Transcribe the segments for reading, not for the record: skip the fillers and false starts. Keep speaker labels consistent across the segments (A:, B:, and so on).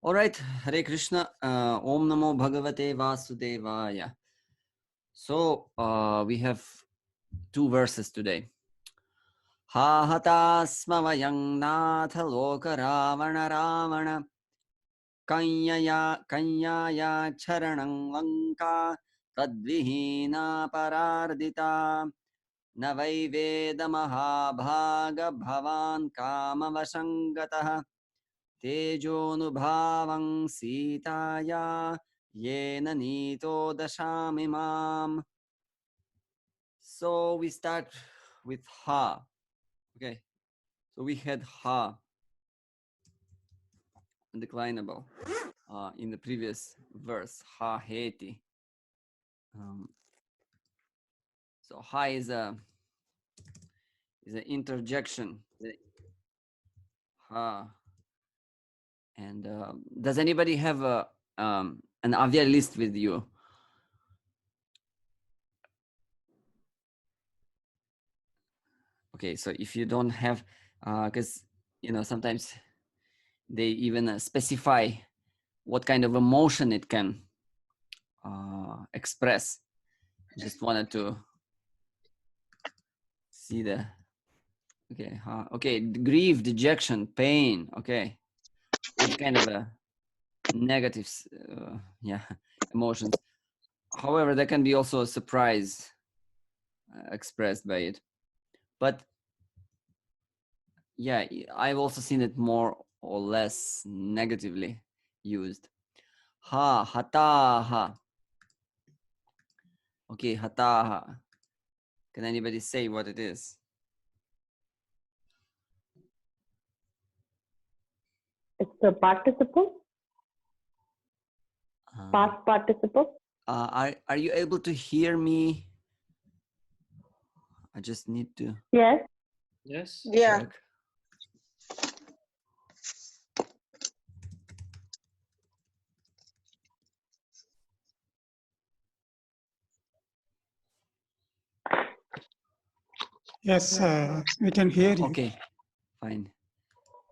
A: All right, Hare Krishna. Om Namo Bhagavate Vasudevaya. So we have two verses today. Ha hatasma vayang natha loka ravana ravana kanyaya charanang lanka tadvihina parardita na vai veda mahabhaga bhavan kama vasangataha Tejonubhavang Sitaya Yena Nito Dashamimam. So we start with Ha. Okay. So we had Ha undeclinable in the previous verse. Ha Heti. So Ha is an interjection. Ha. And does anybody have an Avya list with you? Okay, so if you don't have, because sometimes they even specify what kind of emotion it can express. Just wanted to see the okay, grief, dejection, pain. Okay, it's kind of a negative emotions. However, there can be also a surprise expressed by it. But yeah, I've also seen it more or less negatively used. Hataha. Okay, Hataha. Can anybody say what it is?
B: It's the participle. Past participle.
A: Are you able to hear me? I just need to.
B: Yes.
C: Yes.
D: Yeah.
A: Check.
E: Yes, we can hear you.
A: Okay, fine.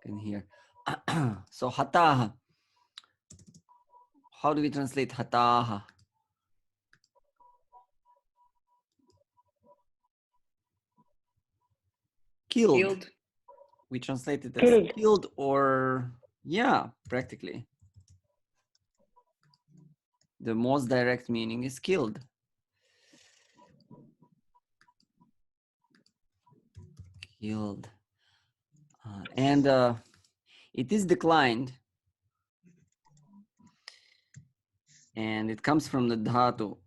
A: Can hear. So Hataha. How do we translate Hataha? Killed. We translate it as killed or practically. The most direct meaning is killed. Killed. And it is declined. And it comes from the dhatu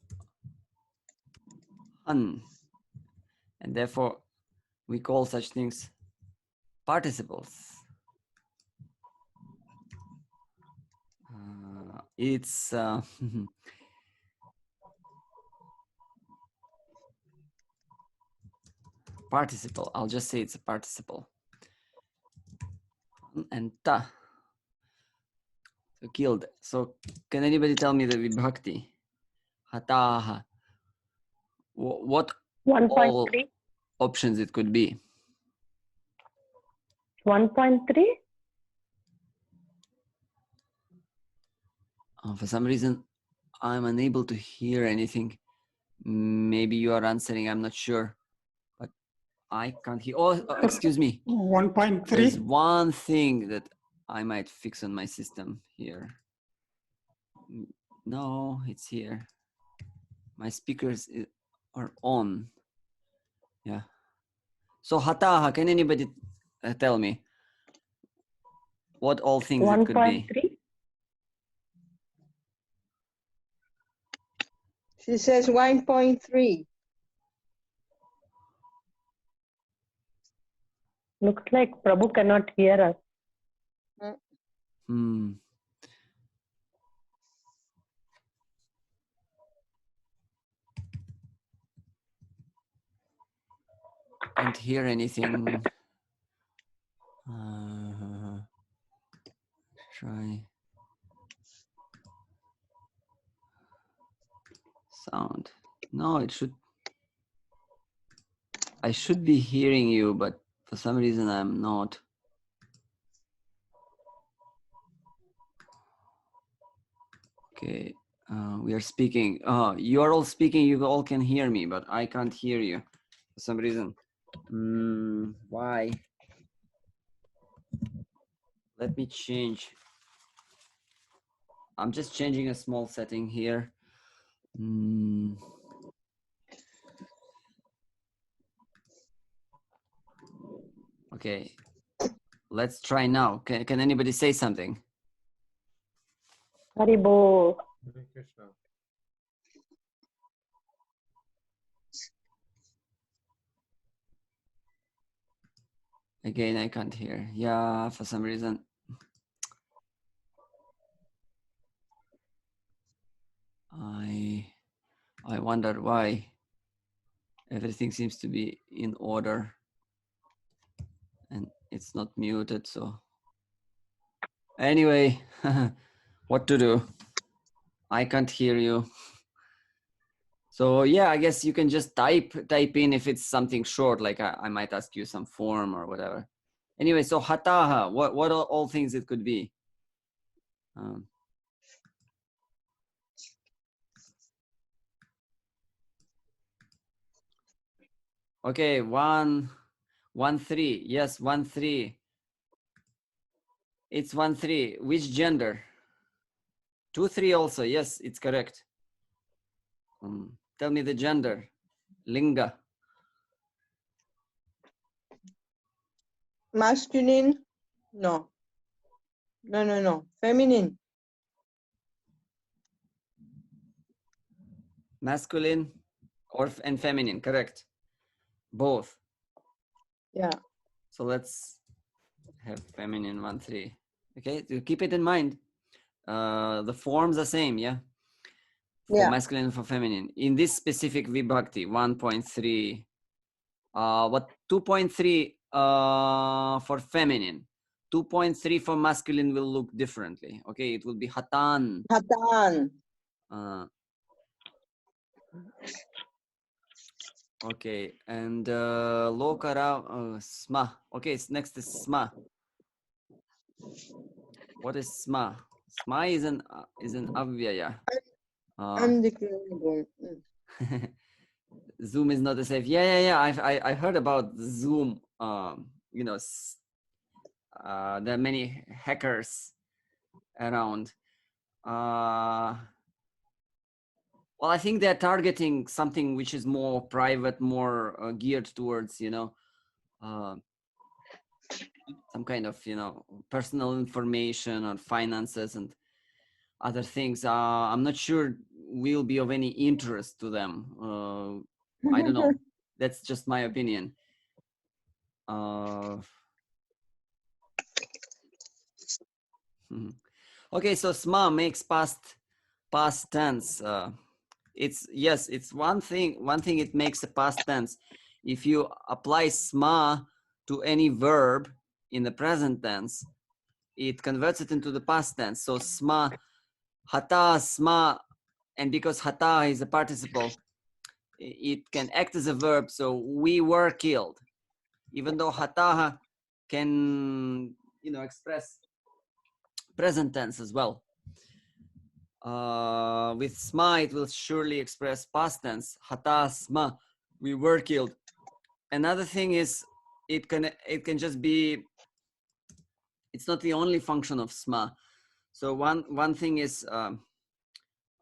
A: han. And therefore, we call such things participles. It's participle. I'll just say it's a participle. And ta. So killed. So can anybody tell me the vibhakti? Hataha. What
B: 1.3.
A: options it could be?
B: 1.3.
A: For some reason, I'm unable to hear anything. Maybe you are answering, I'm not sure. But I can't hear. Oh, excuse me.
E: 1.3.
A: There's one thing that I might fix on my system here. No, it's here. My speakers are on. Yeah. So Hataha, can anybody tell me what all things it could be?
B: 1.3.
D: She says 1.3.
B: Looks like Prabhu cannot hear us.
A: Can't hear anything. Try sound. No, it should. I should be hearing you, but for some reason I'm not. Okay, we are speaking. You are all speaking. You all can hear me, but I can't hear you for some reason. Why? Let me change. I'm just changing a small setting here. Okay, let's try now. Can anybody say something?
B: Haribo.
C: Hare Krishna.
A: Again, I can't hear. Yeah, for some reason. I wonder why. Everything seems to be in order and it's not muted, so anyway, what to do? I can't hear you. So yeah, I guess you can just type in if it's something short, like I might ask you some form or whatever. Anyway, so Hataha, what are all things it could be? Okay, 1, 1, 3. Yes, 1, 3. It's 1, 3. Which gender? 2, 3 also. Yes, it's correct. Tell me the gender. Linga.
D: Masculine? No. No. Feminine.
A: Masculine and feminine, correct. Both.
D: Yeah.
A: So let's have feminine 1, 3. Okay, so keep it in mind. The forms are same, yeah? For masculine and for feminine. In this specific Vibhakti, 1.3, what 2.3 for feminine, 2.3 for masculine will look differently. Okay, it will be Hatan.
D: Hatan.
A: Okay, and Lokara, Sma. Okay, it's next is Sma. What is Sma? Sma is an Avyaya.
D: Undeclarable.
A: Zoom is not a safe. Yeah. I heard about Zoom. You know, there are many hackers around. Well, I think they're targeting something which is more private, more geared towards, you know, some kind of, you know, personal information or finances and other things. I'm not sure will be of any interest to them. I don't know. That's just my opinion. Okay, so Sma makes past tense. It's one thing it makes a past tense. If you apply Sma to any verb in the present tense, it converts it into the past tense. So Sma, Hata, Sma, and because Hata is a participle, it can act as a verb. So we were killed, even though Hataha can, you know, express present tense as well. With Sma, it will surely express past tense. Hata, Sma, we were killed. Another thing is it can just be, it's not the only function of Sma. So one thing is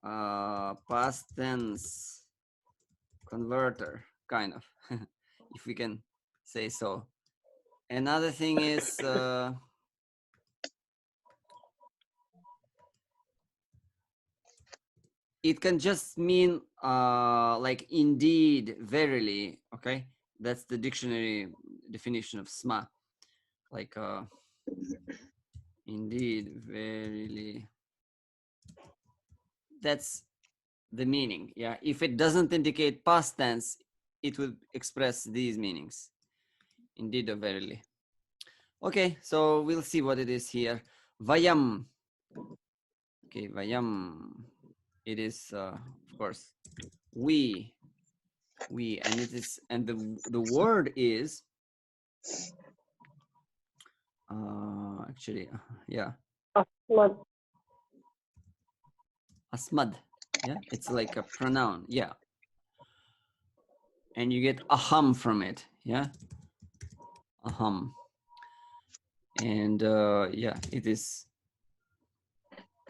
A: past tense converter, kind of, if we can say so. Another thing is it can just mean like indeed, verily. Okay, that's the dictionary definition of Sma. Like indeed, verily. That's the meaning. Yeah, if it doesn't indicate past tense, it will express these meanings. Indeed or verily. Okay, so we'll see what it is here. Vayam. Okay, Vayam. It is, of course, we, and it is, and the word is, actually, yeah.
B: Asmat.
A: Asmad. Yeah, it's like a pronoun. Yeah. And you get aham from it. Yeah. Aham. And yeah, it is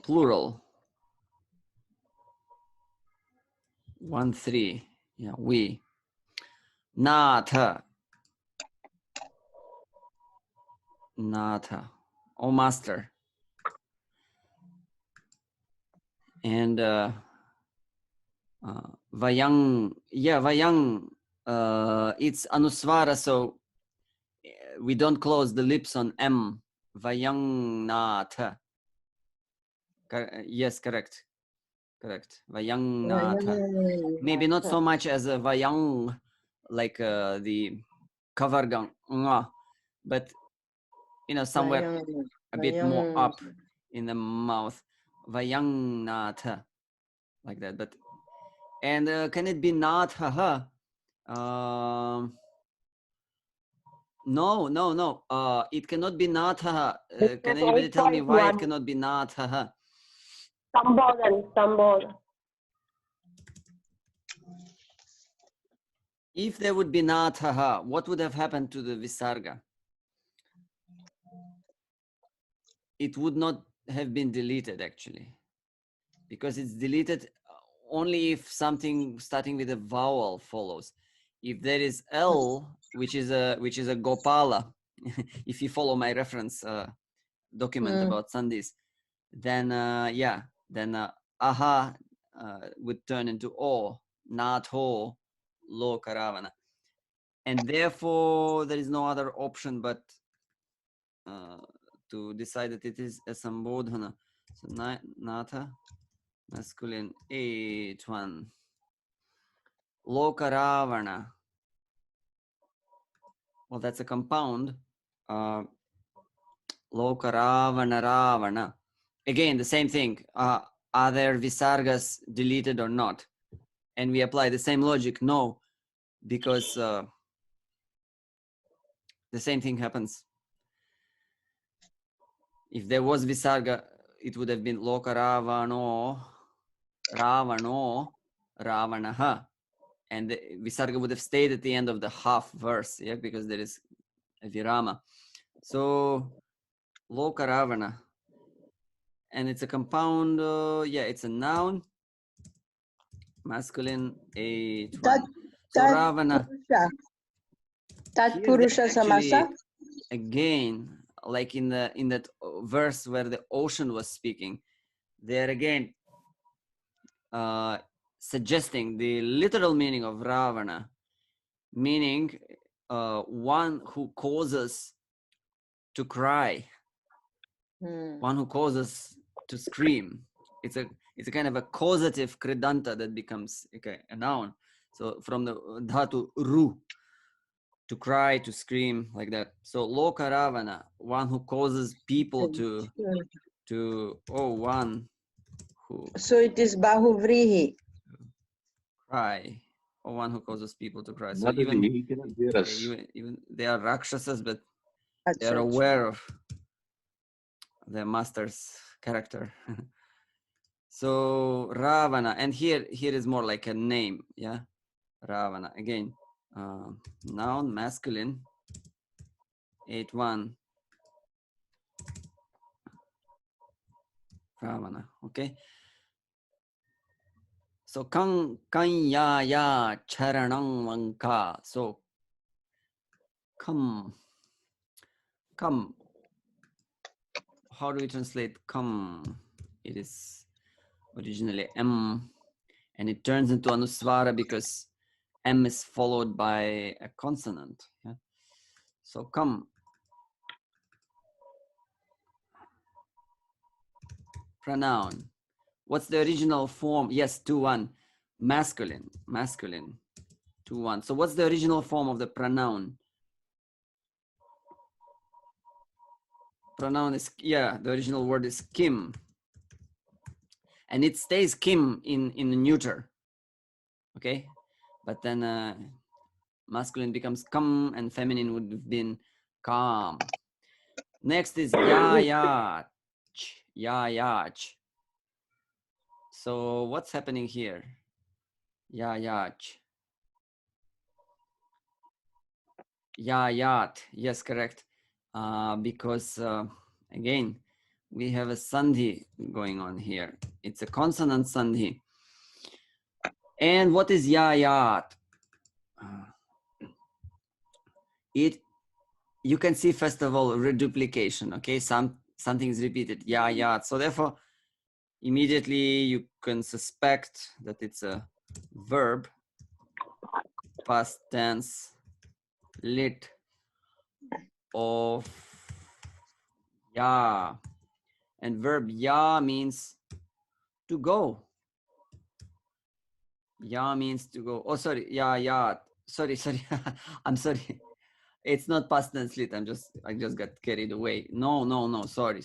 A: plural. 1, 3. Yeah, we. Natha. Natha. Oh, master. And vayang. Yeah, vayang. It's anuswara, so we don't close the lips on M. Vayang natha. Yes, correct. Correct. Vayang natha. Maybe not so much as a vayang, like the kavargang, but you know, somewhere a bit more up in the mouth. Vayang natha, like that. But and can it be natha? No. It cannot be natha. Can anybody tell me why it cannot be natha?
B: Sambodhan.
A: If there would be natha, what would have happened to the visarga? It would not have been deleted actually, because it's deleted only if something starting with a vowel follows. If there is L, which is a Gopala, if you follow my reference document about Sandhis, then yeah, then aha would turn into O, Natho, Lo Karavana. And therefore there is no other option but to decide that it is a Sambodhana. So Natha, masculine, 8-1. Lokaravana. Well, that's a compound. Lokaravana Ravana. Again, the same thing. Are there visargas deleted or not? And we apply the same logic. No, because the same thing happens. If there was visarga, it would have been Lokaravano, Ravano, Ravanaha. And the visarga would have stayed at the end of the half verse, yeah, because there is a virama. So Lokaravana, and it's a compound. Yeah, it's a noun, masculine, 8-1. So Ravana.
D: Tat Purusha Samasa.
A: Again, like in that verse where the ocean was speaking, there again suggesting the literal meaning of Ravana, meaning one who causes to cry, one who causes to scream. It's a kind of a causative kridanta that becomes a noun. So from the dhatu ru, to cry, to scream, like that. So Lokaravana, one who causes people to one who.
D: So it is Bahuvrihi.
A: Cry, or one who causes people to cry. So
C: Motherly, he cannot hear us.
A: even they are rakshasas, but they are aware of their master's character. So Ravana, and here is more like a name, yeah. Ravana again, noun, masculine, 8-1. Ravana, okay. So ya charanang vanka. So come. How do we translate come? It is originally M, and it turns into anuswara because M is followed by a consonant. Yeah? So come. Pronoun. What's the original form? Yes, 2-1. Masculine. 2-1. So what's the original form of the pronoun? Pronoun is, yeah, the original word is kim. And it stays kim in the neuter. Okay? But then masculine becomes kam and feminine would have been kam. Next is yayach. So what's happening here? Yayach. Yayat. Yes, correct. Because again, we have a sandhi going on here. It's a consonant sandhi. And what is yayat? You can see first of all reduplication. Okay, something is repeated. Yayat. So therefore, immediately you can suspect that it's a verb, past tense, lit of ya, and verb ya means to go. Ya means to go. Oh, sorry. Ya. Sorry. I'm sorry. It's not past tense lit. I just got carried away. No. Sorry.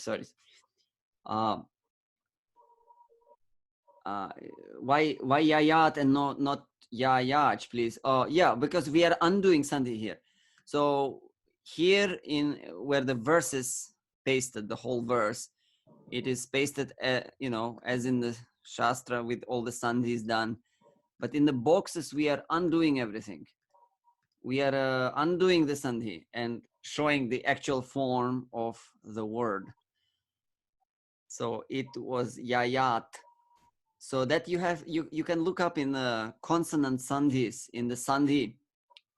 A: Why yayat and not yayach, please? Yeah, because we are undoing sandhi here. So here in where the verse is pasted, the whole verse, it is pasted, as in the shastra with all the sandhis done. But in the boxes, we are undoing everything. We are undoing the sandhi and showing the actual form of the word. So it was yayat. So that you can look up in the consonant sandhis in the sandhi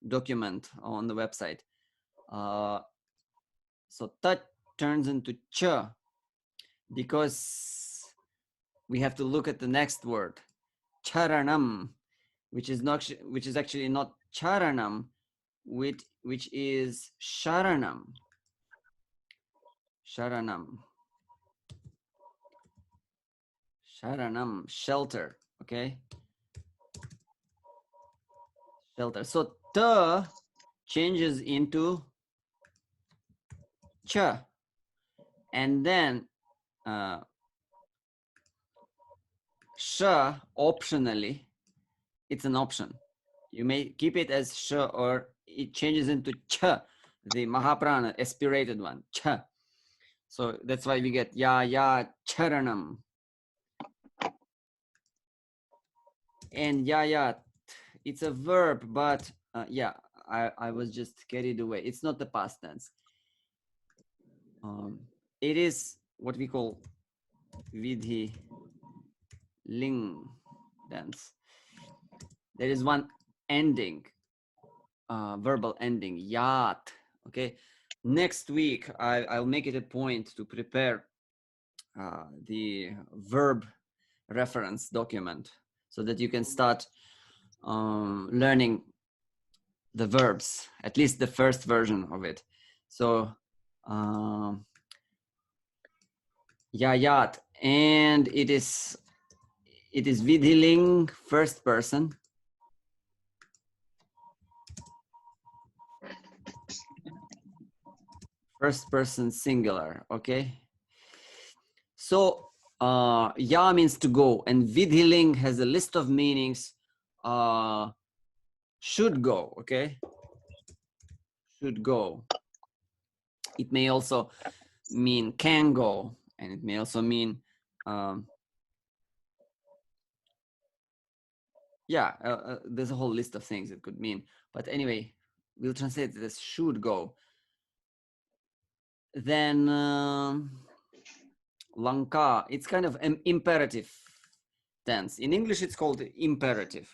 A: document on the website. So tat turns into cha because we have to look at the next word, charanam, which is actually not charanam, which is sharanam. Sharanam, shelter. Okay, shelter. So ta changes into cha, and then sha optionally, it's an option. You may keep it as sha or it changes into cha, the Mahaprana aspirated one, cha. So that's why we get ya charanam. And yayat, it's a verb, but yeah, I was just carried away. It's not the past tense. It is what we call vidhi ling tense. There is one ending, verbal ending, yat. Okay, next week I'll make it a point to prepare the verb reference document so that you can start learning the verbs, at least the first version of it. So yayat, and it is vidhiling first person. First person singular, okay? So ya means to go, and vidhiling has a list of meanings. Should go, okay? Should go. It may also mean can go, and it may also mean there's a whole list of things it could mean. But anyway, we'll translate it as should go. Then Lanka, it's kind of an imperative tense. In English, it's called imperative.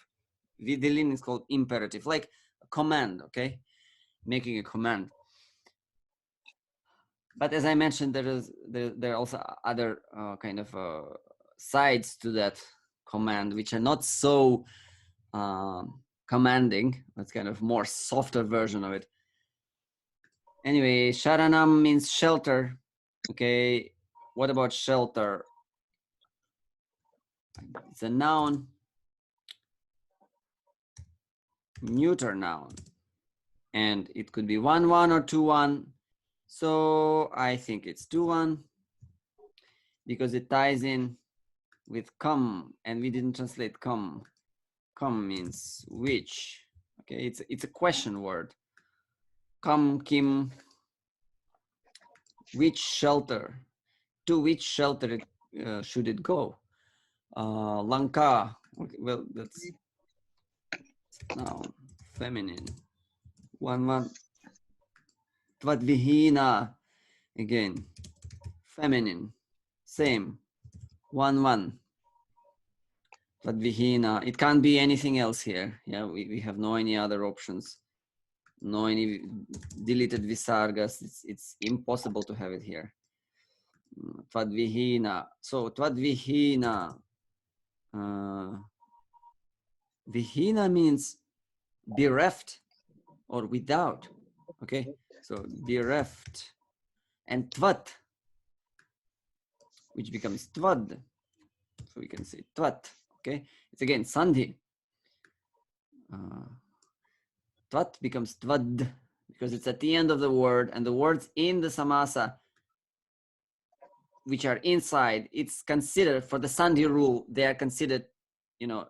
A: Vidilin is called imperative, like a command, okay? Making a command. But as I mentioned, there are also other kind of sides to that command, which are not so commanding. That's kind of more softer version of it. Anyway, sharanam means shelter. Okay, what about shelter? It's a noun, neuter noun, and it could be 1-1 or 2-1. So I think it's 2-1 because it ties in with come, and we didn't translate come. Come means which. Okay, it's a question word. Come, Kim. Which shelter? To which shelter should it go? Lanka. Okay, well, that's noun, feminine. 1-1. Tvadvihina. Again, feminine. Same. 1-1. Tvadvihina. It can't be anything else here. Yeah, we have no any other options. No any deleted visargas. It's impossible to have it here. Tvadvihina. So tvadvihina. Vihina means bereft or without. Okay, so bereft. And tvat, which becomes tvad. So we can say tvat. Okay, it's again sandhi. Tvat becomes tvad because it's at the end of the word, and the words in the samasa which are inside, it's considered for the sandhi rule, they are considered, you know,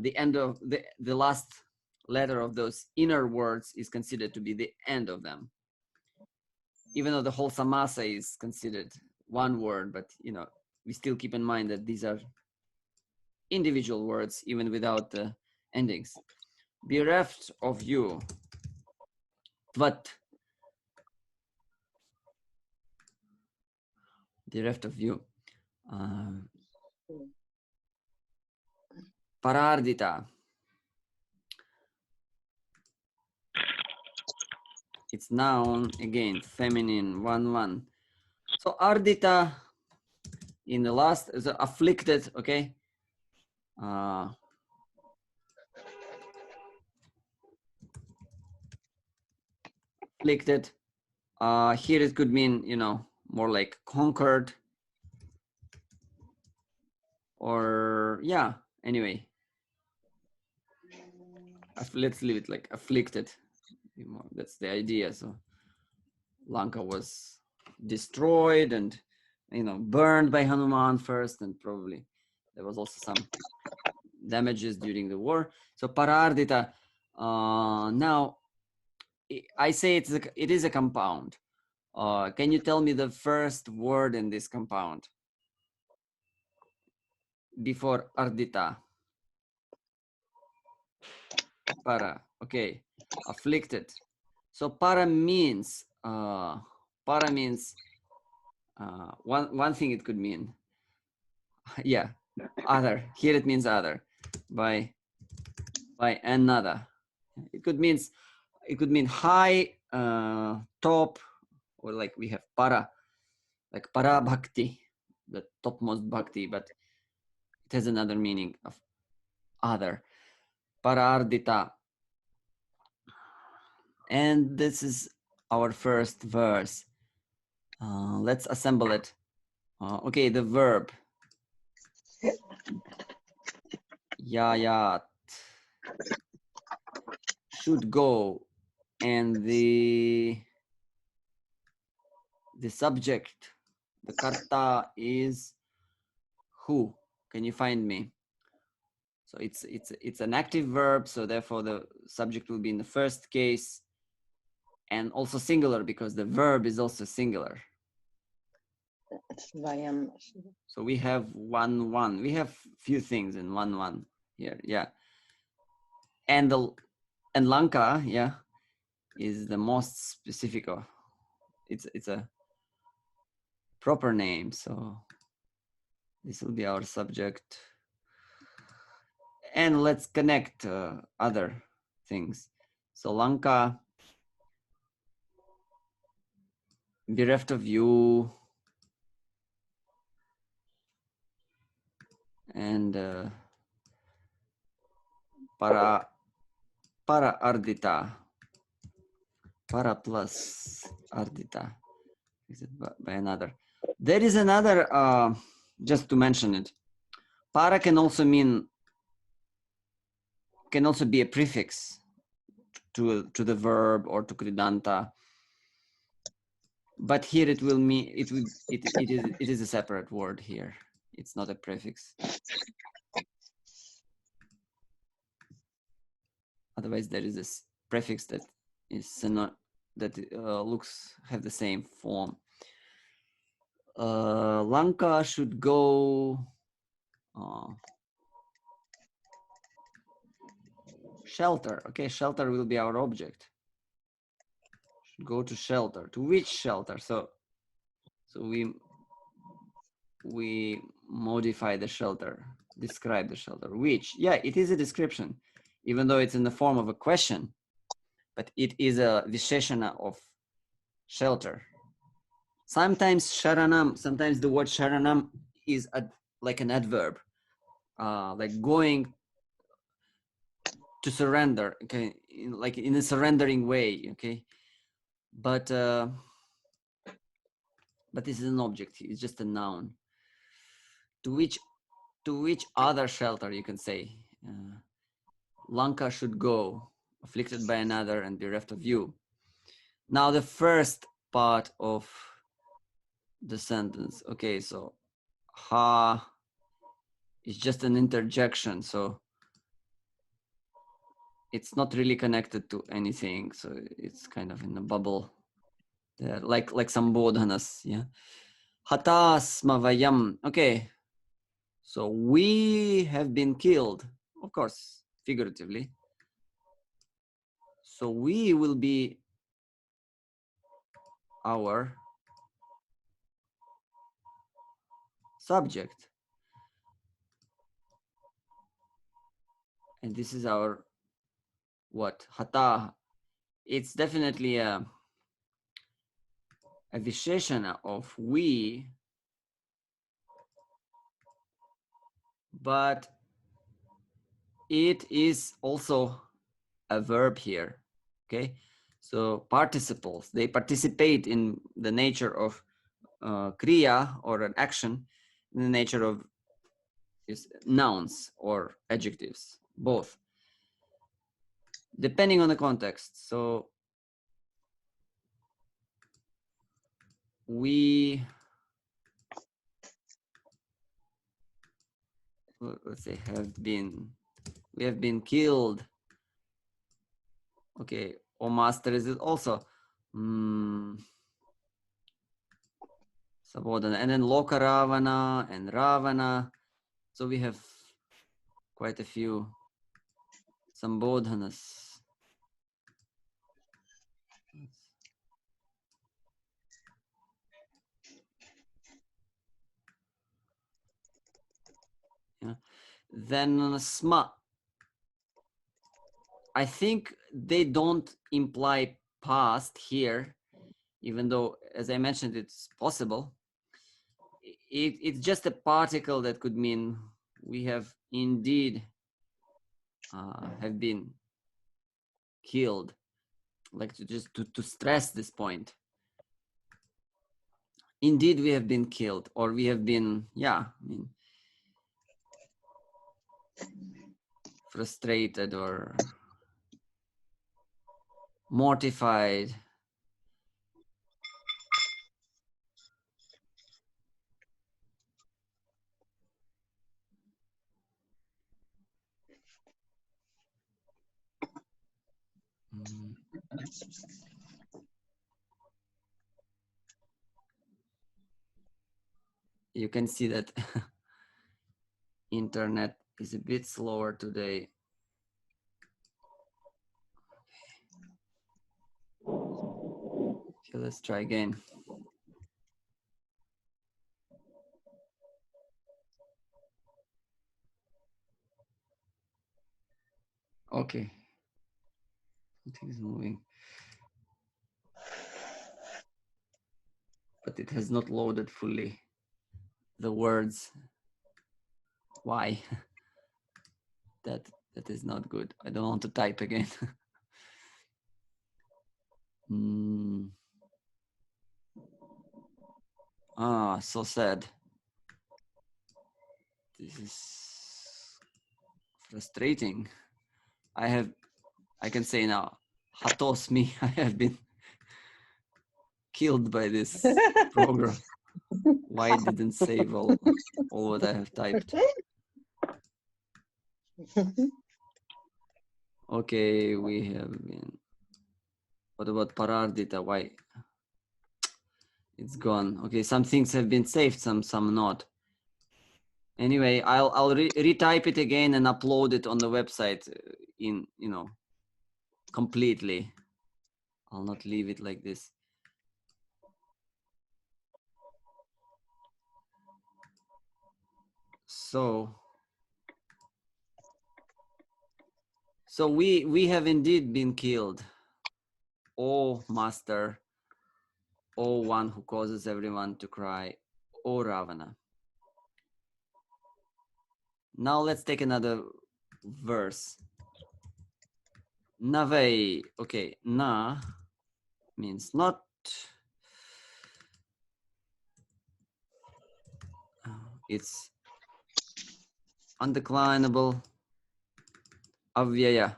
A: the end of the last letter of those inner words is considered to be the end of them, even though the whole samasa is considered one word. But you know, we still keep in mind that these are individual words even without the endings. Bereft of you, tvat. Bereft of you. Parardita. It's noun, again, feminine, 1-1. So ardita in the last is afflicted, okay? Afflicted. Here it could mean, you know, more like conquered. Or yeah, anyway. Let's leave it like afflicted. That's the idea. So Lanka was destroyed and, you know, burned by Hanuman first, and probably there was also some damages during the war. So parardita. Now I say it is a compound. Can you tell me the first word in this compound before ardita? Para. Okay, afflicted. So para means one thing it could mean. Yeah, other. Here it means other. By another. It could mean high, top, or like we have para, like para bhakti, the topmost bhakti, but it has another meaning of other. Parardita. And this is our first verse. Let's assemble it. Okay, the verb. Yayat should go, and the subject, the karta, is who? Can you find me? So it's an active verb, so therefore the subject will be in the first case, and also singular because the verb is also singular. So we have 1-1. We have few things in 1-1 here, yeah. And Lanka, yeah, is the most specific. It's a proper name, so this will be our subject. And let's connect other things. So Lanka, bereft of you, and para ardita, para plus ardita. Is it by another? There is another, just to mention it. Para can also be a prefix to the verb or to kridanta. But here it will mean it is a separate word here. It's not a prefix. Otherwise, there is this prefix that is not have the same form. Lanka should go shelter. Okay, shelter will be our object. Go to shelter. To which shelter? So we modify the shelter, describe the shelter. Which? Yeah, it is a description, even though it's in the form of a question, but it is a visheshana of shelter. Sometimes sharanam, sometimes the word sharanam is like an adverb, like going to surrender, okay, like in a surrendering way, okay. But this is an object, it's just a noun. To which other shelter, you can say. Lanka should go, afflicted by another and bereft of you. Now the first part of the sentence, okay, so ha is just an interjection, so it's not really connected to anything, so it's kind of in a bubble there, like some bodhanas, yeah. Hatasma vayam, okay, so we have been killed, of course, figuratively. So we will be our subject. And this is our what? Hataha. It's definitely a visheshana of we, but it is also a verb here. Okay, so participles, they participate in the nature of kriya or an action, in the nature of nouns or adjectives, both, depending on the context. So we, let's say, we have been killed. Okay, O master is it also Sabodhana, and then Loka Ravana and Ravana. So we have quite a few Sambodhanas. Yeah. Then Sma. I think they don't imply past here, even though, as I mentioned, it's possible. It's just a particle that could mean we have indeed have been killed, like to stress this point. Indeed, we have been killed, or we have been, yeah, I mean, frustrated or mortified. You can see that internet is a bit slower today. Okay, let's try again. Okay, something is moving, but it has not loaded fully the words. Why? That is not good. I don't want to type again. Ah, so sad. This is frustrating. I can say now, hatos me, I have been killed by this program. Why it didn't save all what I have typed? Okay, we have been. What about parardita? Why? It's gone. Okay, some things have been saved, some not. Anyway, I'll retype it again and upload it on the website in, you know, completely. I'll not leave it like this. So we have indeed been killed. O master, O one who causes everyone to cry, O Ravana. Now let's take another verse. Navai. Okay, na means not. It's undeclinable. Avyaya.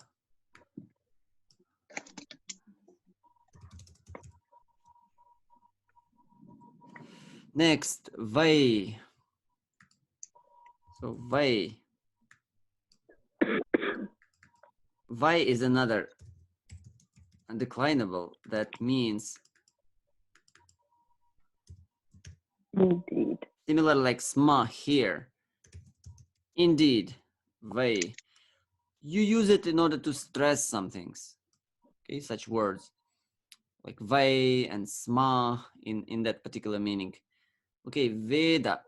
A: Next, vai. So vai. Vai is another undeclinable. That means
B: Indeed.
A: similar like sma here. Indeed, vai. You use it in order to stress some things. Okay, such words like vai and sma in that particular meaning. Okay, Veda.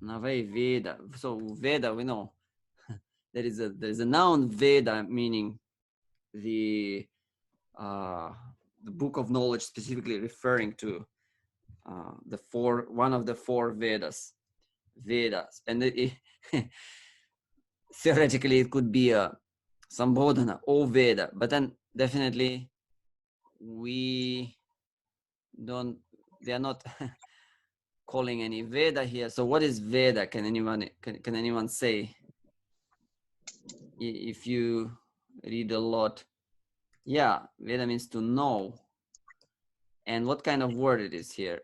A: Navai Veda. So Veda, we know there is a noun Veda meaning the book of knowledge, specifically referring to one of the four Vedas. Vedas, and theoretically it could be a Sambodhana, O Veda, but then definitely they are not calling any Veda here. So what is Veda? Can anyone say? If you read a lot, yeah, Veda means to know. And what kind of word it is here?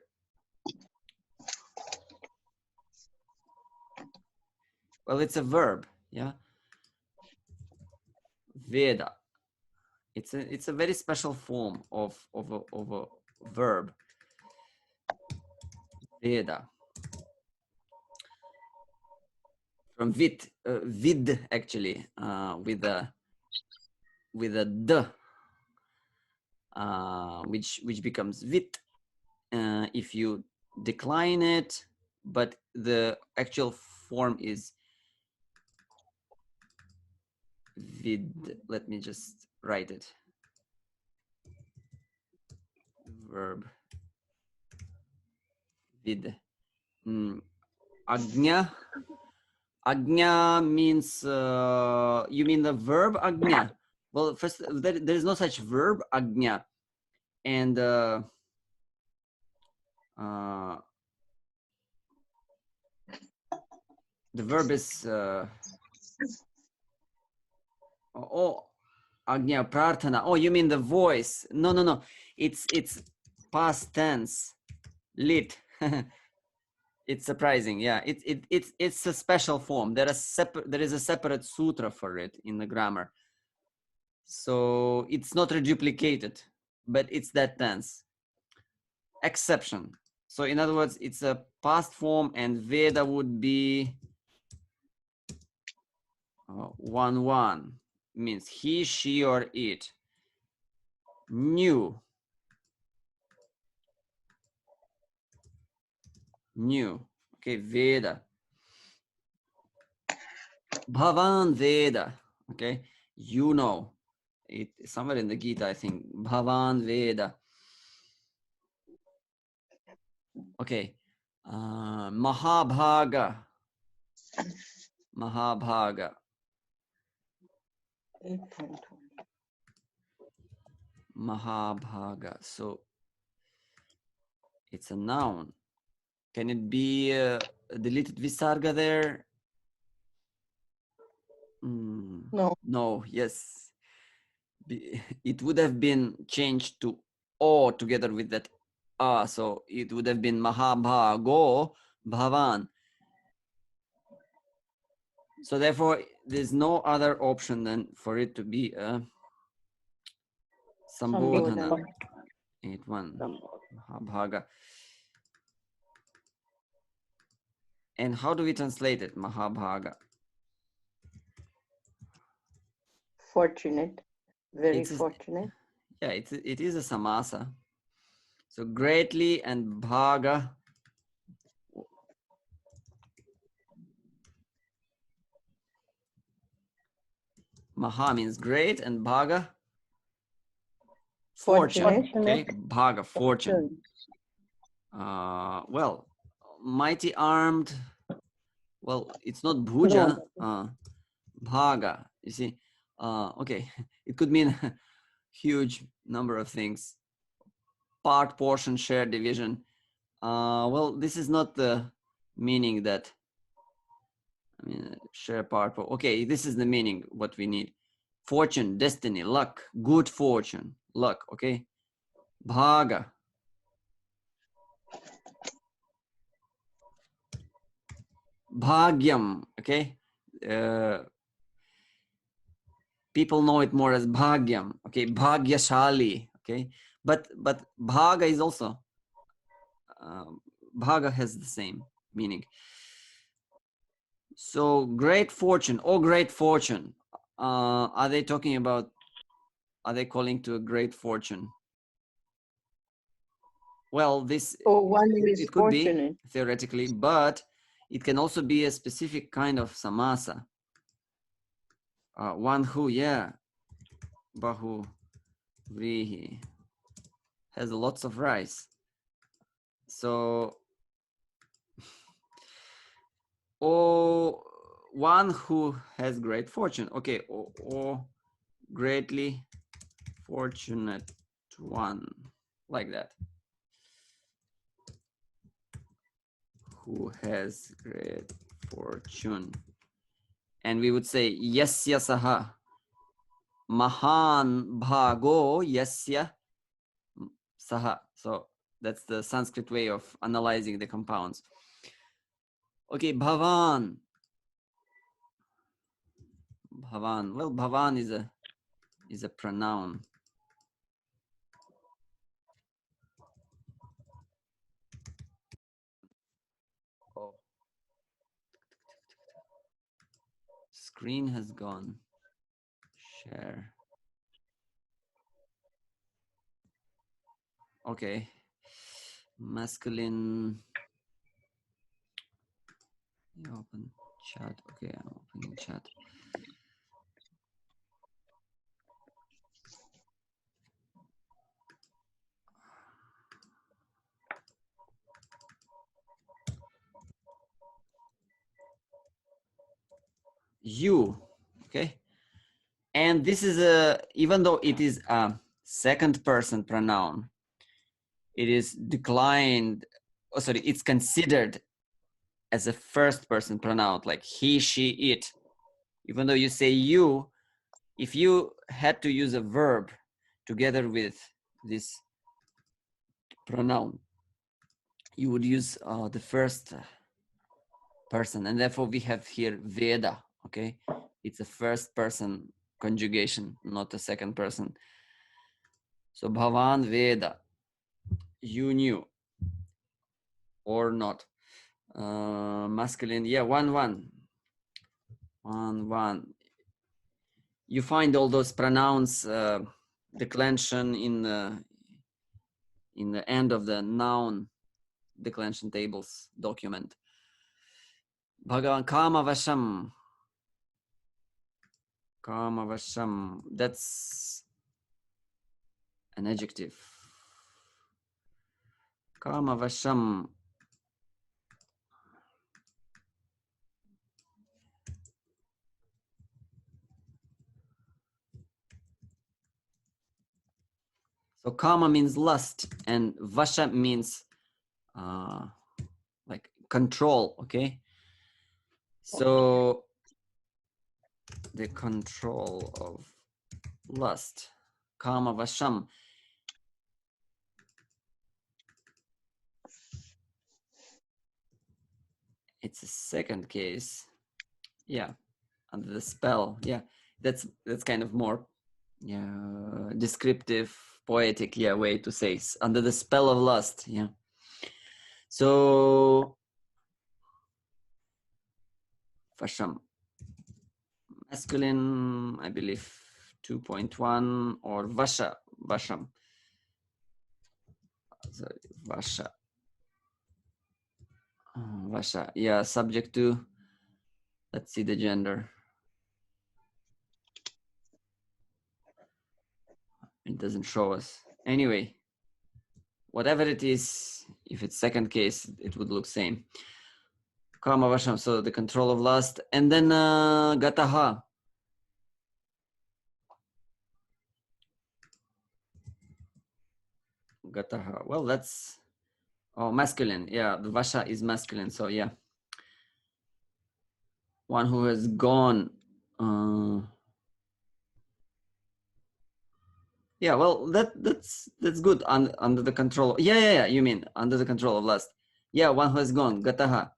A: Well, it's a verb, yeah. Veda. It's a very special form of a verb. Veda. From vid actually, with a d, which becomes vit if you decline it, but the actual form is vid. Let me just write it. Verb vid. Agnya. Agnya means you mean the verb agnya? Well, first there is no such verb agnya, and the verb is agnya prarthana. Oh, you mean the voice? No. It's past tense. Lit. It's surprising. Yeah, it's a special form. There is a separate sutra for it in the grammar. So it's not reduplicated, but it's that tense. Exception. So in other words, it's a past form, and Veda would be 1-1, means he, she, or it. New. Okay, Veda. Bhavan Veda. Okay, you know it somewhere in the Gita, I think. Bhavan Veda. Okay, Mahabhaga. Mahabhaga. So it's a noun. Can it be a deleted visarga there? No. Yes. It would have been changed to O together with that A. So it would have been Mahabhago Bhavan. So therefore, there's no other option than for it to be a Sambodhana. 8-1. Mahabhaga. And how do we translate it? Mahabhaga.
D: Fortunate. Very
A: It's a,
D: fortunate.
A: yeah, it is a samasa. So greatly and bhaga. Maha means great and bhaga fortune.
D: Fortunate.
A: Okay, bhaga fortune. Well, mighty armed. Well, it's not bhuja. Bhaga. You see. Okay, it could mean huge number of things. Part, portion, share, division. Well, this is not the meaning that. I mean, share part. Okay, this is the meaning what we need. Fortune, destiny, luck, good fortune, luck. Okay, bhaga. Bhagyam. Okay, people know it more as bhagyam. Okay, bhagyashali. Okay, but bhaga is also bhaga has the same meaning. So great fortune. Oh, great fortune. Are they talking about? Are they calling to a great fortune? Well, this
D: One who is
A: it could
D: fortunate.
A: be theoretically, but it can also be a specific kind of samasa. One who, yeah, bahu vrihi, has lots of rice. So, or one who has great fortune. Okay, or greatly fortunate one, like that. Who has great fortune. And we would say yasya saha mahan bhago yasya saha. So that's the Sanskrit way of analyzing the compounds. Okay, bhavan. Bhavan. Well, bhavan is a pronoun. Oh. Screen has gone. Share. Okay. Masculine. Open chat. Okay, I'm opening chat. You. Okay. And this is even though it is a second person pronoun, it is declined. Oh, sorry, it's considered as a first person pronoun, like he, she, it. Even though you say you, if you had to use a verb together with this pronoun, you would use the first person, and therefore we have here Veda. Okay, it's a first person conjugation, not a second person. So Bhavan Veda, you knew or not. Masculine, yeah, 1-1. 1-1. You find all those pronouns declension in the end of the noun declension tables document. Bhagavan Kama Vasham. Kama Vasham. That's an adjective. Kama Vasham. So Kama means lust, and Vasha means like control. Okay. So the control of lust. Kama Vasham. It's a second case. Yeah, under the spell. Yeah, that's kind of more descriptive, poetic, way to say under the spell of lust. Yeah. So Vasham. Masculine, I believe 2.1 or Vasha, Vasham. Sorry, Vasha. Vasha, yeah, subject to, let's see the gender. It doesn't show us. Anyway, whatever it is, if it's second case, it would look same. Kama Vasham, so the control of lust. And then Gataha. Gataha, well, that's, oh, masculine. Yeah, the Vasha is masculine, so yeah. One who has gone. Yeah, well, that's good. Under the control. Yeah. You mean under the control of lust? Yeah, one who has gone. Gataha.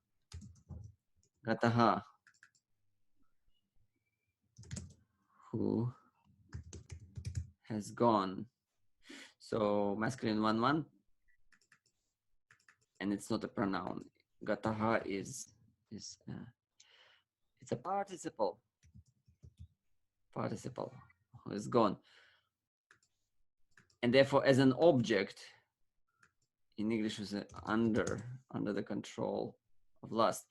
A: Gataha. Who has gone? So masculine 1 and it's not a pronoun. Gataha is it's a participle. Participle who is gone. And therefore, as an object, in English, is under the control of lust.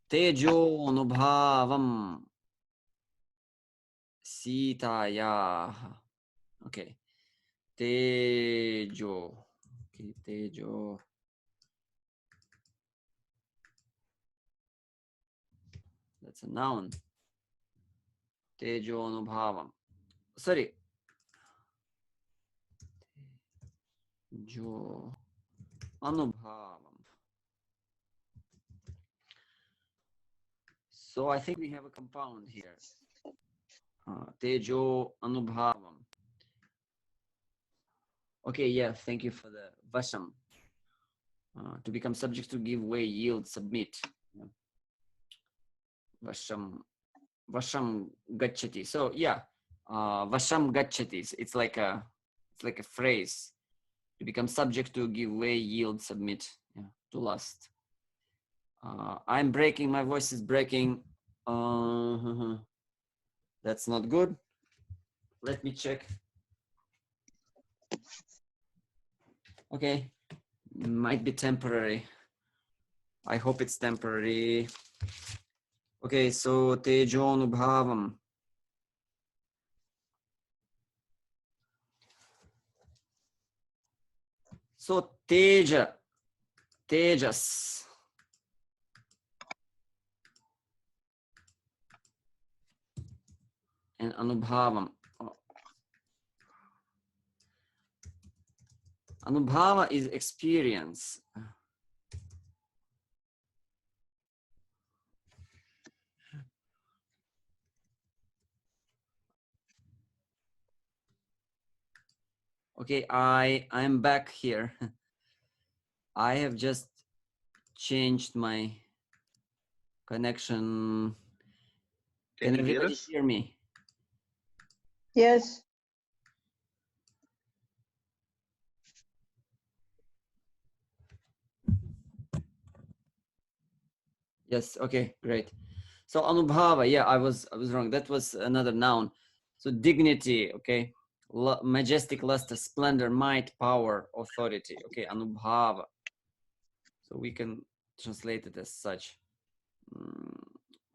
A: Tejo anubhavam sitaya. Okay. Tejo. Okay, tejo. That's a noun. Tejo anubhavam. Sorry. Jo anubhavam. So I think we have a compound here. Tejo anubhavam. Okay, yeah, thank you for the vasham. To become subject to, give way, yield, submit. Yeah. Vasham gacchati. So yeah, vasham gacchati. It's like a phrase. To become subject to, give way, yield, submit, yeah, to lust. I'm breaking. My voice is breaking. That's not good. Let me check. Okay, might be temporary. I hope it's temporary. Okay, so tejo anubhavam. So tejas, and anubhavam. Anubhava is experience. Okay, I'm back here. I have just changed my connection. Can
C: Can you hear
A: everybody
C: us?
A: hear me?
D: Yes.
A: Yes, okay, great. So anubhava, yeah, I was wrong. That was another noun. So dignity, okay. Majestic luster, splendor, might, power, authority. Okay, anubhava. So we can translate it as such.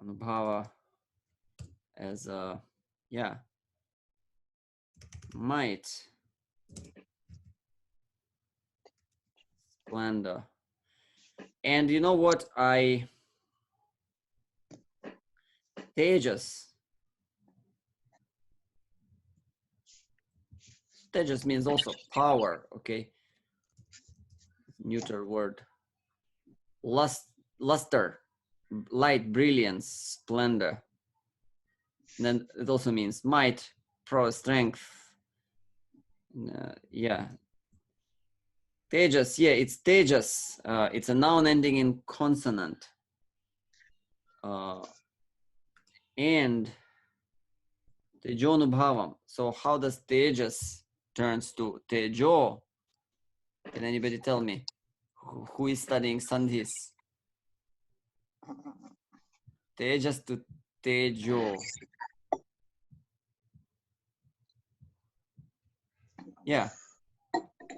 A: Anubhava as yeah, might, splendor. And you know what? Tejas. Tejas means also power, okay? Neuter word. Luster, light, brilliance, splendor. And then it also means might, strength. Yeah. Tejas, yeah, it's tejas. It's a noun ending in consonant. And tejo anubhavam. So how does tejas turns to tejo? Can anybody tell me? Who is studying sandhis? Tejas to tejo. Yeah.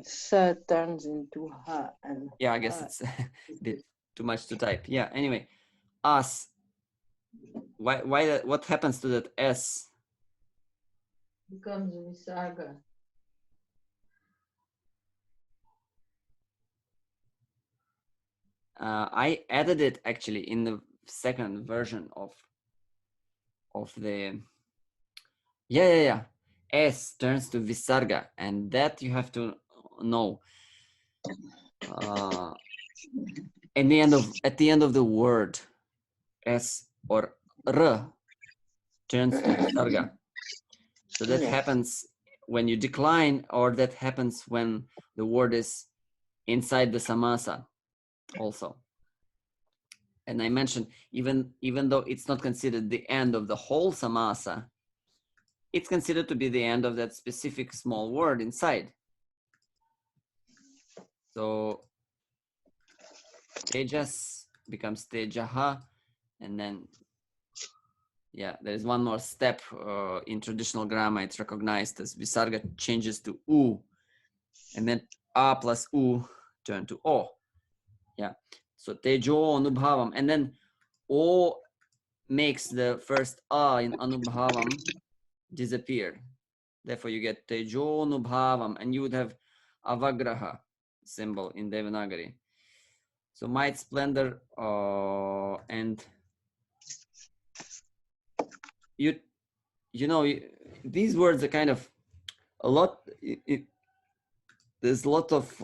D: Sa turns into ha and
A: Yeah, I guess it's a bit too much to type. Yeah, anyway. As. Why what happens to that S?
D: becomes visarga.
A: I added it actually in the second version of the yeah. S turns to visarga, and that you have to know. At the end of the word, S or R turns to visarga. So that happens when you decline, or that happens when the word is inside the samasa also. And I mentioned even though it's not considered the end of the whole samasa, it's considered to be the end of that specific small word inside. So tejas becomes tejaha, and then yeah, there's one more step in traditional grammar. It's recognized as visarga changes to u, and then a plus u turn to o. Yeah, so tejo anubhavam, and then o makes the first a in anubhavam disappear. Therefore, you get tejo anubhavam, and you would have avagraha symbol in Devanagari. So might, splendor, and you know these words are kind of a lot. There's a lot of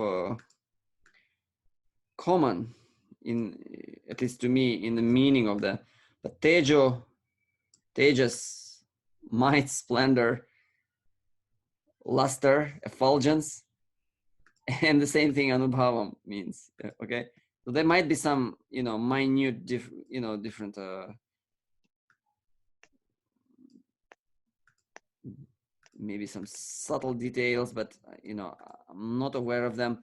A: common in, at least to me, in the meaning of the, but tejo, tejas, might, splendor, luster, effulgence, and the same thing anubhavam means. Okay, so there might be some minute different maybe some subtle details, but I'm not aware of them.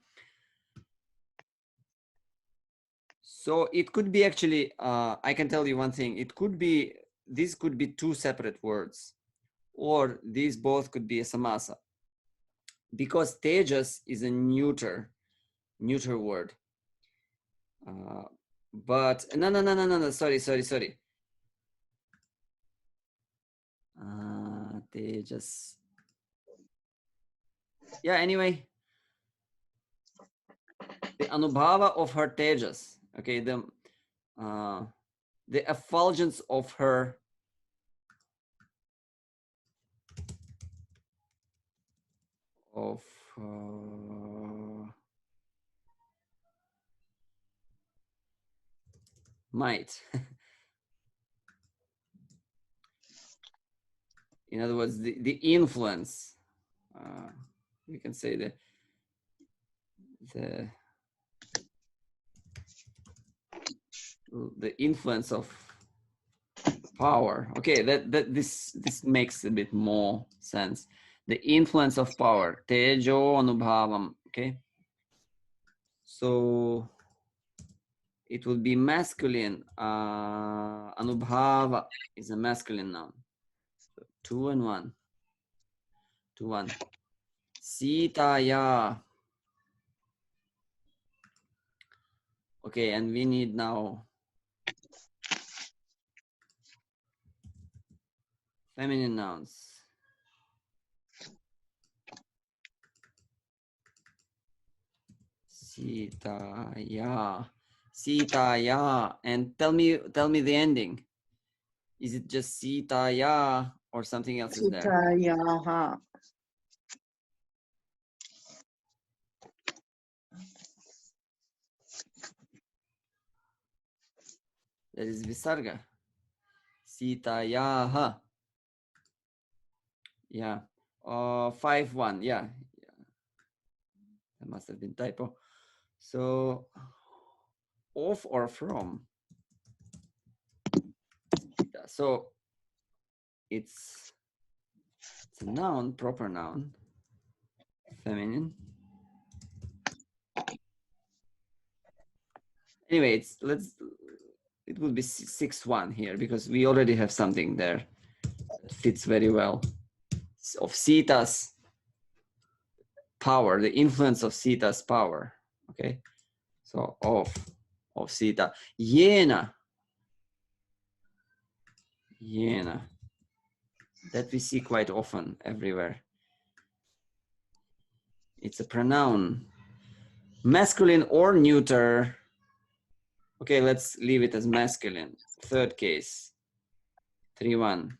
A: So it could be actually, I can tell you one thing, it could be, these could be two separate words, or these both could be a samasa, because tejas is a neuter word. But no, sorry. Tejas. Yeah, anyway, the anubhava of her tejas, okay, the effulgence of her might. In other words, the influence, we can say the influence of power. Okay, that this makes a bit more sense. The influence of power, tejo anubhavam. Okay, so it would be masculine. Anubhava is a masculine noun. So 2 and 1. 2 1. Sitaya. Okay, and we need now feminine nouns. Sitaya, and tell me the ending. Is it just sitaya or something else is there?
D: Sitayaha.
A: That is visarga. Sitayaha. Yeah. 5-1. Yeah. That must have been typo. So of or from. So it's a noun, proper noun, feminine. Anyway, it will be 6-1 here because we already have something there that fits very well of Sita's power, the influence of Sita's power. Okay, so of Sita. Yena, that we see quite often everywhere. It's a pronoun, masculine or neuter. Okay, let's leave it as masculine. Third case, 3-1.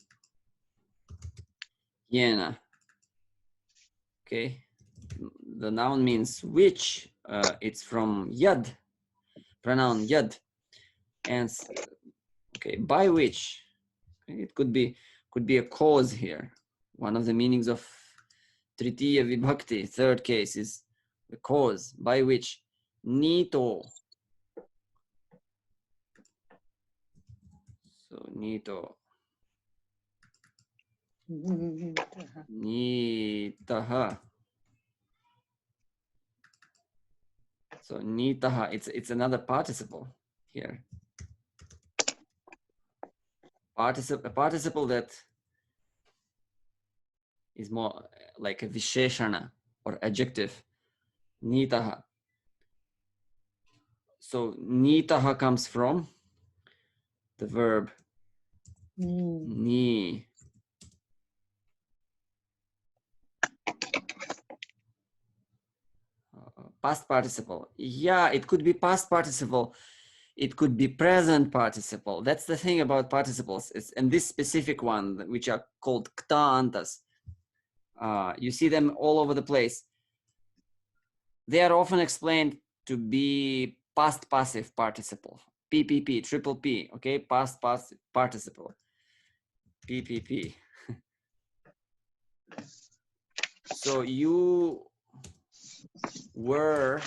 A: Yena. Okay, the noun means which. It's from yad, pronoun yad, and okay, by which. Okay, it could be a cause here. One of the meanings of Tritiya Vibhakti, third case, is the cause by which. Nito. So nito. Nitaha. So nitaha, it's another participle here. A participle that is more like a visheshana or adjective. Nitaha. So nitaha comes from the verb ni. Past participle. Yeah, it could be past participle. It could be present participle. That's the thing about participles. And this specific one, which are called kta-antas, you see them all over the place. They are often explained to be past passive participle. PPP, triple P, okay? Past passive participle. PPP. So you were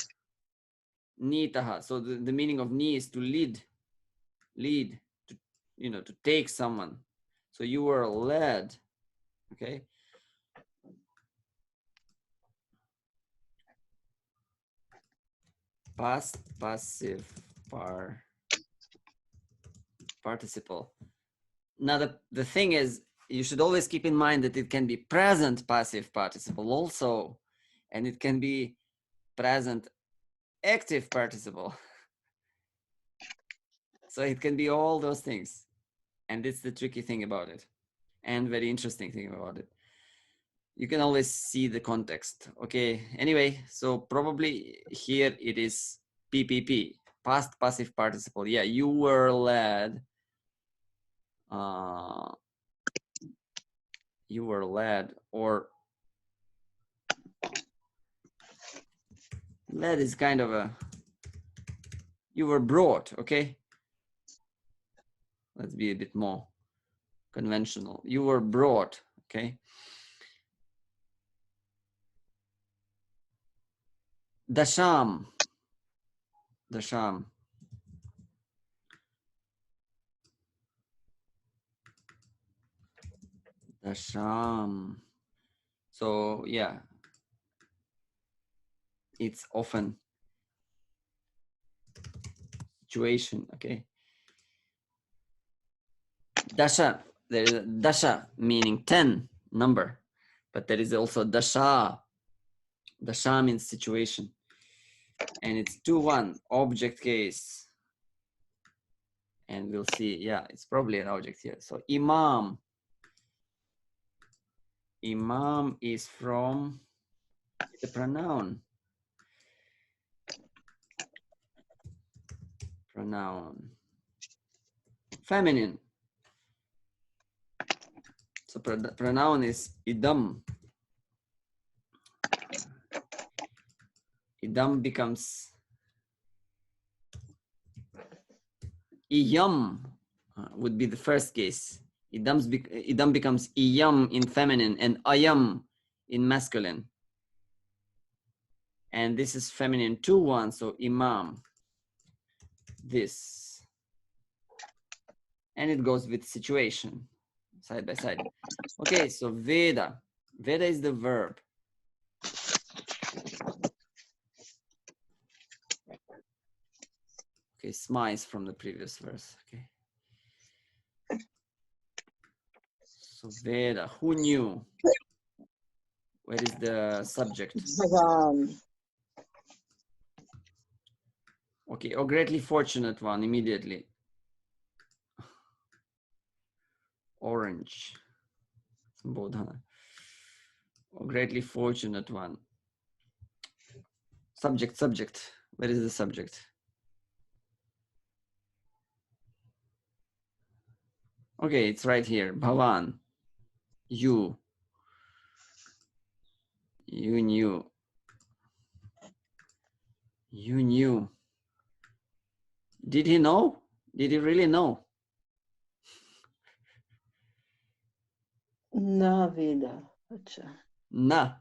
A: nitaha. So the meaning of ni is to lead, to, to take someone. So you were led, okay? Past passive participle. Now the thing is, you should always keep in mind that it can be present passive participle also, and it can be present active participle. So it can be all those things, and it's the tricky thing about it, and very interesting thing about it. You can always see the context. Okay, anyway, so probably here it is PPP, past passive participle. Yeah, you were led. You were led, or led is kind of a, you were brought, okay? Let's be a bit more conventional. You were brought, okay? Dasham. Dasham. Dasham. So yeah, it's often situation, okay? Dasha, there is a dasha meaning 10 number, but there is also dasha. Dasha means situation. And it's 2-1, object case. And we'll see, yeah, it's probably an object here. So imam. Imam is from the pronoun. Pronoun. Feminine. So pronoun is idam. Idam becomes iyam, would be the first case. Idam becomes iyam in feminine and ayam in masculine. And this is feminine 2-1, so imam. This. And it goes with situation, side by side. Okay, so Veda. Veda is the verb. Okay, sma is from the previous verse. Okay. So Veda, who knew? Where is the subject?
D: Bhavan.
A: Okay, oh, greatly fortunate one, immediately. Orange. Bodhana. Oh, greatly fortunate one. Subject, subject. Where is the subject? Okay, it's right here. Bhavan. You. You knew. You knew. Did he know? Did he really know?
D: Na Veda. Acha.
A: Nah,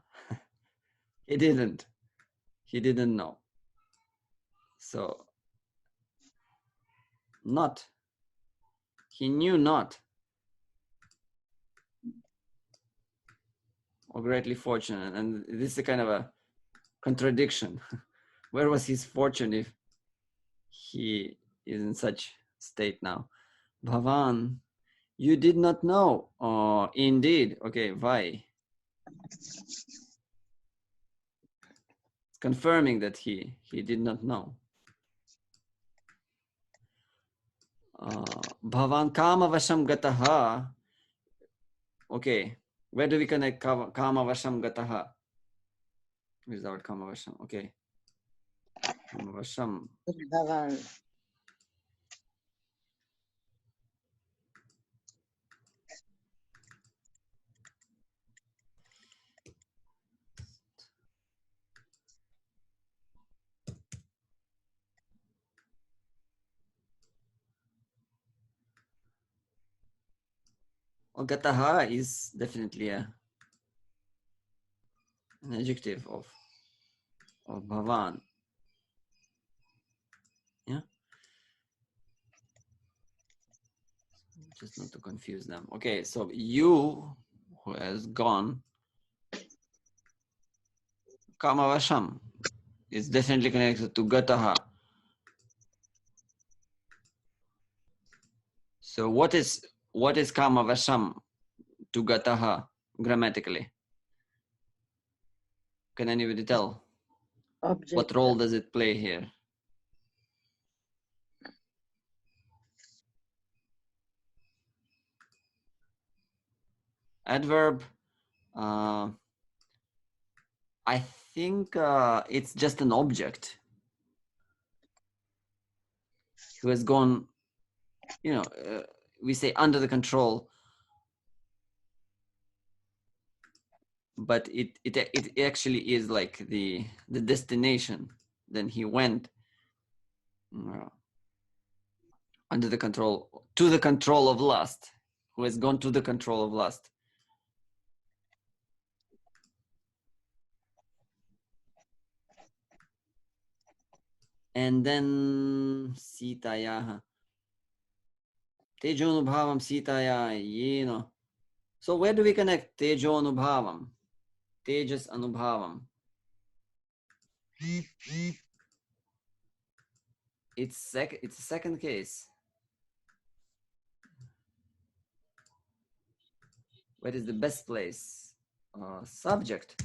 A: he didn't. He didn't know. So, not. He knew not. Or greatly fortunate. And this is a kind of a contradiction. Where was his fortune if he is in such state now? Bhavan, you did not know. Oh, indeed. Okay, why? It's confirming that he did not know. Bhavan kama vasham gataha. Okay, where do we connect kama vasham gataha? Without kama vasham. Okay. Kama vasham.
D: Bhavan.
A: Well, gataha is definitely an adjective of bhavan. Yeah. Just not to confuse them. Okay, so you who has gone, kama vasham is definitely connected to gataha. So what is kama vasham to gataha grammatically? Can anybody tell?
D: Object.
A: What role does it play here? Adverb. I think it's just an object who has gone, you know, we say under the control, but it actually is like the destination. Then he went under the control, to the control of lust, who has gone to the control of lust. And then Sitaya. Tejo Anubhavam Sitaya, So where do we connect Tejo Anubhavam? Tejas Anubhavam. It's a second case. Where is the best place? Subject.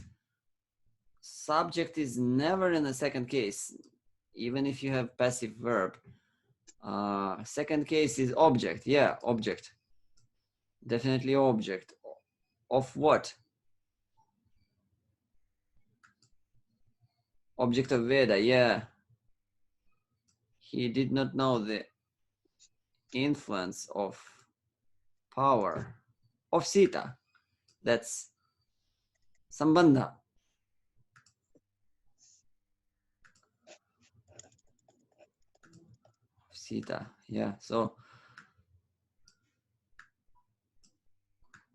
A: Subject is never in the second case, even if you have passive verb. Second case is object. Yeah, object. Definitely object. Of what? Object of Veda, yeah. He did not know the influence of power of Sita. That's Sambandha. Sita, yeah. So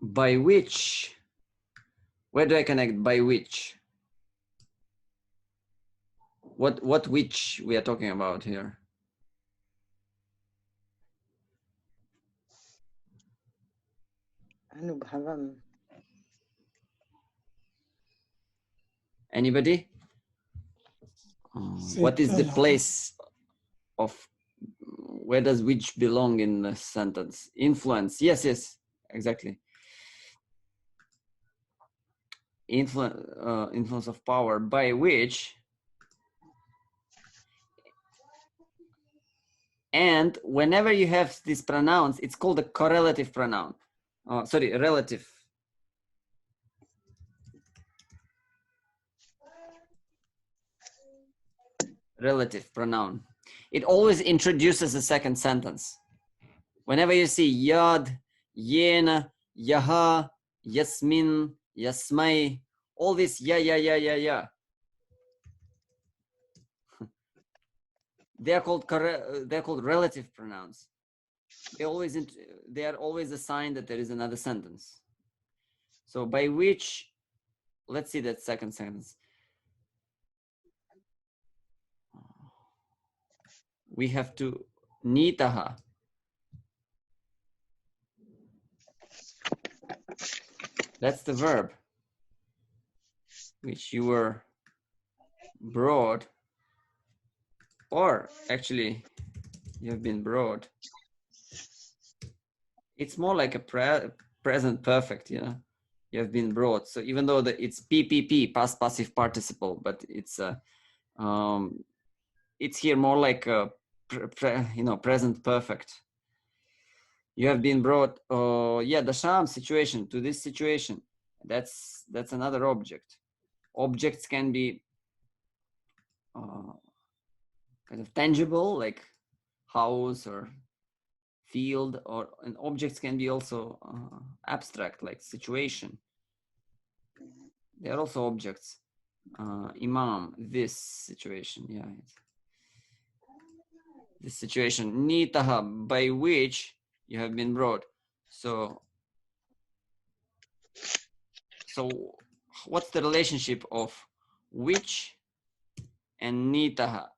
A: by which, where do I connect by which? What which we are talking about here?
D: Anubhavam.
A: Anybody? What is the
E: Sitaya.
A: place of where does which belong in the sentence? Influence. Yes, yes, exactly. Influence of power by which. And whenever you have these pronouns, it's called a correlative pronoun. Sorry, relative. Relative pronoun. It always introduces a second sentence. Whenever you see yad, yena, yaha, yasmin, yasmai, all this ya. They are called relative pronouns. They are always a sign that there is another sentence. So by which, let's see that second sentence. We have to nitaha. That's the verb, which you were brought, or actually you have been brought. It's more like a present perfect, you know. You have been brought. So even though it's PPP, past passive participle, but it's here more like a present perfect. You have been brought, the sham situation, to this situation. That's another object. Objects can be kind of tangible, like house or field, and objects can be also abstract, like situation. They are also objects. Imam, this situation, this situation. Nitaha, by which you have been brought. So what's the relationship of which and nitaha?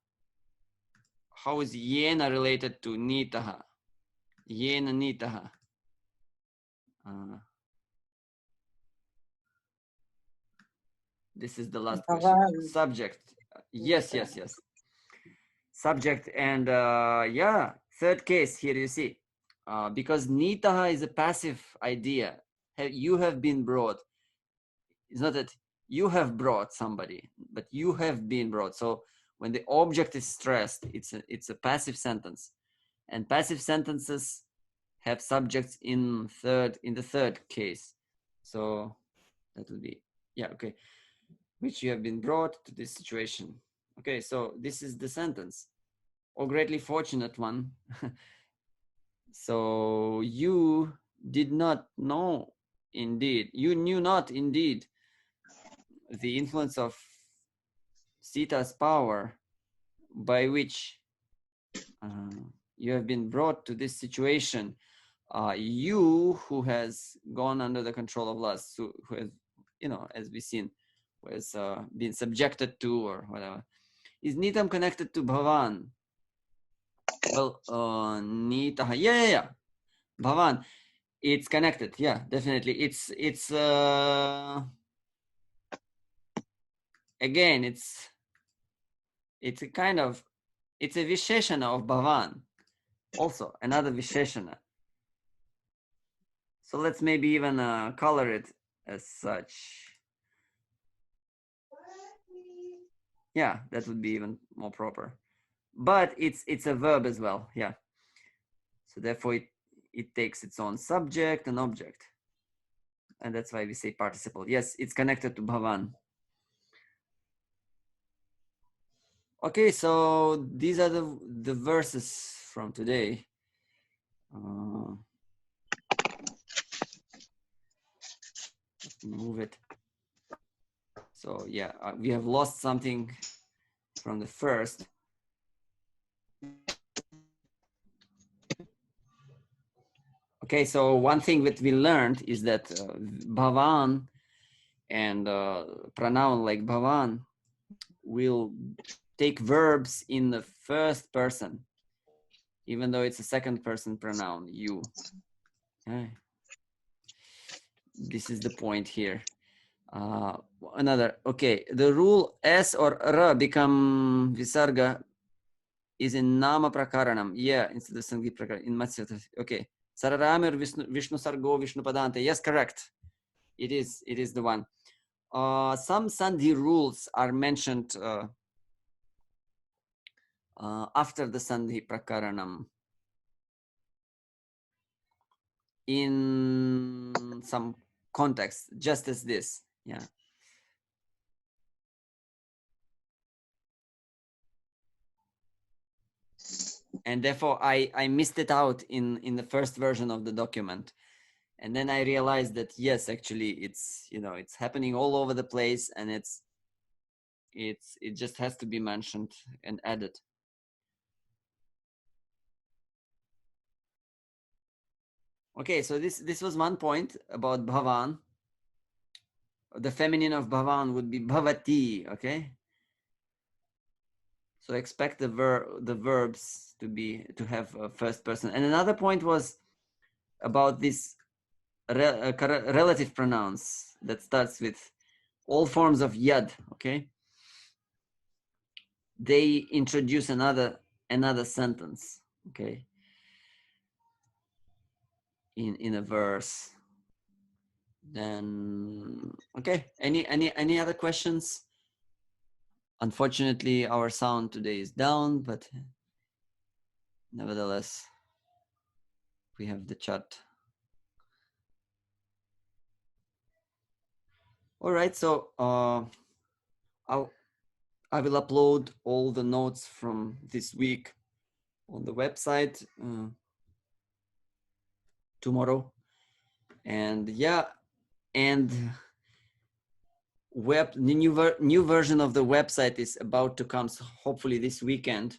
A: How is yena related to nitaha? Yena nitaha. This is the last question. Subject. Yes. Subject and third case here you see. Because nitaha is a passive idea. You have been brought. It's not that you have brought somebody, but you have been brought. So when the object is stressed, it's a passive sentence, and passive sentences have subjects in the third case. So that would be okay. Which you have been brought to this situation. Okay, so this is the sentence. Oh, greatly fortunate one. So you did not know, indeed. You knew not, indeed, the influence of Sita's power by which you have been brought to this situation. You who has gone under the control of lust, who has, as we've seen, who has been subjected to or whatever. Is Nitam connected to Bhavan? Well, Nitaha, yeah. Bhavan, it's connected, definitely. It's again, it's a kind of, it's a Visheshana of Bhavan, also another Visheshana. So let's maybe even color it as such. Yeah, that would be even more proper. But it's a verb as well, So therefore it takes its own subject and object. And that's why we say participle. Yes, it's connected to Bhavan. Okay, so these are the verses from today. Move it. So we have lost something from the first. Okay, so one thing that we learned is that Bhavan and pronoun like Bhavan will take verbs in the first person, even though it's a second person pronoun, you. Okay. This is the point here. The rule S or R become Visarga is in Nama Prakaranam. Yeah, instead of Sangeet Prakaranam in Matsya. Okay. Sararamir Vishnu Sargo Vishnu Padante. Yes, correct. It is the one. Some Sandhi rules are mentioned after the Sandhi Prakaranam in some context, just as this. Yeah. And therefore I missed it out in the first version of the document. And then I realized that yes, actually it's, you know, it's happening all over the place, and it just has to be mentioned and added. Okay, so this was one point about Bhavan. The feminine of Bhavan would be Bhavati, okay? So expect the verbs to have a first person. And another point was about this relative pronouns that starts with all forms of yad, okay? They introduce another sentence, okay? In a verse. Then okay, any other questions? Unfortunately, our sound today is down, but nevertheless, we have the chat. All right, so I will upload all the notes from this week on the website tomorrow, and yeah, and the new version of the website is about to come, so hopefully this weekend.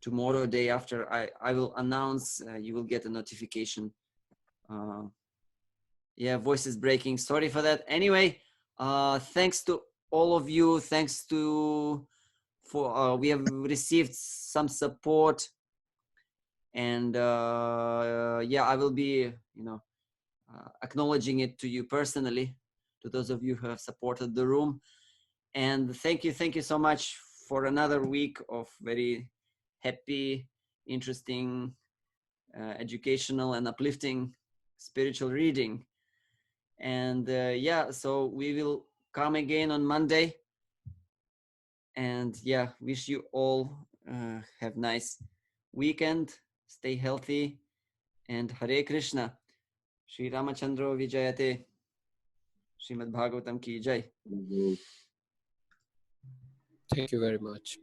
A: Tomorrow, day after, I will announce. You will get a notification. Yeah, voice is breaking. Sorry for that. Anyway, thanks to all of you. Thanks for we have received some support, and yeah, I will be, you know, acknowledging it to you personally, to those of you who have supported the room. And thank you so much for another week of very happy, interesting, educational and uplifting spiritual reading. And yeah, so we will come again on Monday. And yeah, wish you all have nice weekend, stay healthy, and Hare Krishna. Shri Ramachandra Vijayate. Srimad Bhagavatam ki jai.
C: Thank you very much.